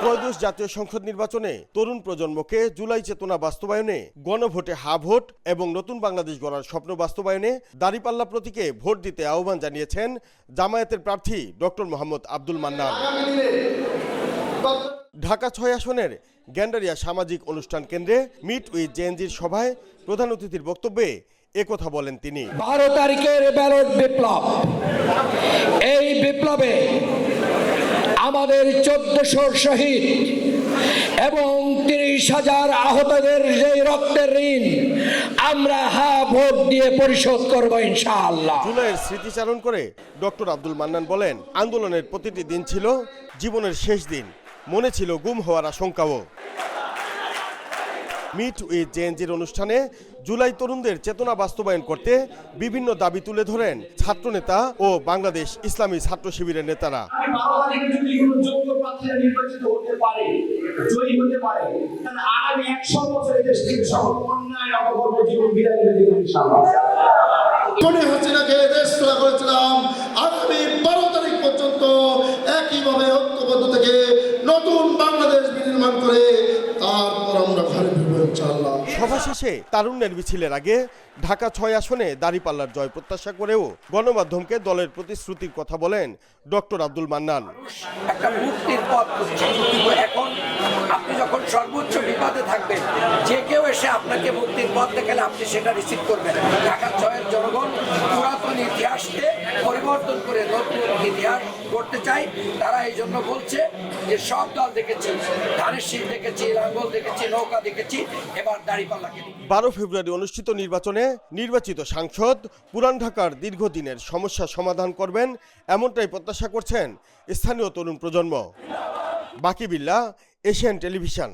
ত্রয়োদশ জাতীয় সংসদ নির্বাচনে তরুণ প্রজন্মকে জুলাই চেতনা বাস্তবায়নে, গণভোটে হা ভোট এবং নতুন বাংলাদেশ গড়ার স্বপ্ন বাস্তবায়নে দাঁড়িপাল্লা প্রতীকে ভোট দিতে আহ্বান জানিয়েছেন জামায়াতের প্রার্থী ডক্টর মোহাম্মদ আব্দুল মান্নান। ঢাকা ৬ আসনের গ্যান্ডারিয়া সামাজিক অনুষ্ঠান কেন্দ্রে মিট উইথ জেএনজির সভায় প্রধান অতিথির বক্তব্যে একথা বলেন তিনি। 12 তারিখের ব্যালট বিপ্লব, এই বিপ্লবে আমাদের 1400 শহীদ এবং 30,000 আহতদের যে রক্তের ঋণ আমরা হা ভোট দিয়ে পরিশোধ করব ইনশাআল্লাহ। জুলাইয়ের স্মৃতিচারণ করে ডক্টর আব্দুল মান্নান বলেন, আন্দোলনের প্রতিটি দিন ছিল জীবনের শেষ দিন, মনে ছিল গুম হওয়ার আশঙ্কাও। মিট উইথ জেএনজির অনুষ্ঠানে জুলাই তরুণদের চেতনা বাস্তবায়ন করতে বিভিন্ন দাবি তুলে ধরেন ছাত্রনেতা ও বাংলাদেশ ইসলামী ছাত্র শিবিরের নেতারা। মনে হাসিনাকে দেশ তোলা করেছিলাম, আগামী 12 তারিখ পর্যন্ত একইভাবে ঐক্যবদ্ধ থেকে নতুন বাংলাদেশ বিনির্মাণ করে তারপর আমরা ঘরে ফিরব ইনশাআল্লাহ। সভা শেষে তারুণ্যের মিছিলের আগে ঢাকা ৬ আসনে দাঁড়িপাল্লার জয় প্রত্যাশা করেও গণমাধ্যমকে দলের প্রতিশ্রুতির কথা বলেন ডক্টর আব্দুল মান্নান। একটা মুক্তির পথ খুঁজছে, এখন আপনি যখন সর্বোচ্চ বিপদে থাকবেন, যে কেউ এসে আপনাকে মুক্তির পথ দেখালে আপনি সেটা রিসিভ করবেন। ঢাকা ৬-এর জনগণ পুরাতন ইতিহাসকে পরিবর্তন করে নতুন ইতিহাস করতে চাই। তারা এই জন্য বলছে যে সব দল দেখেছি, ধানের শীষ দেখেছি, লাঙ্গল দেখেছি, নৌকা দেখেছি, এবার দাঁড়িপাল্লাকে। 12 ফেব্রুয়ারি অনুষ্ঠিত নির্বাচনে নির্বাচিত সাংসদ পুরান ঢাকার দীর্ঘদিনের সমস্যা সমাধান করবেন, এমনটাই প্রত্যাশা করছেন স্থানীয় তরুণ প্রজন্ম। বাকি বিল্লাহ, এশিয়ান টেলিভিশন।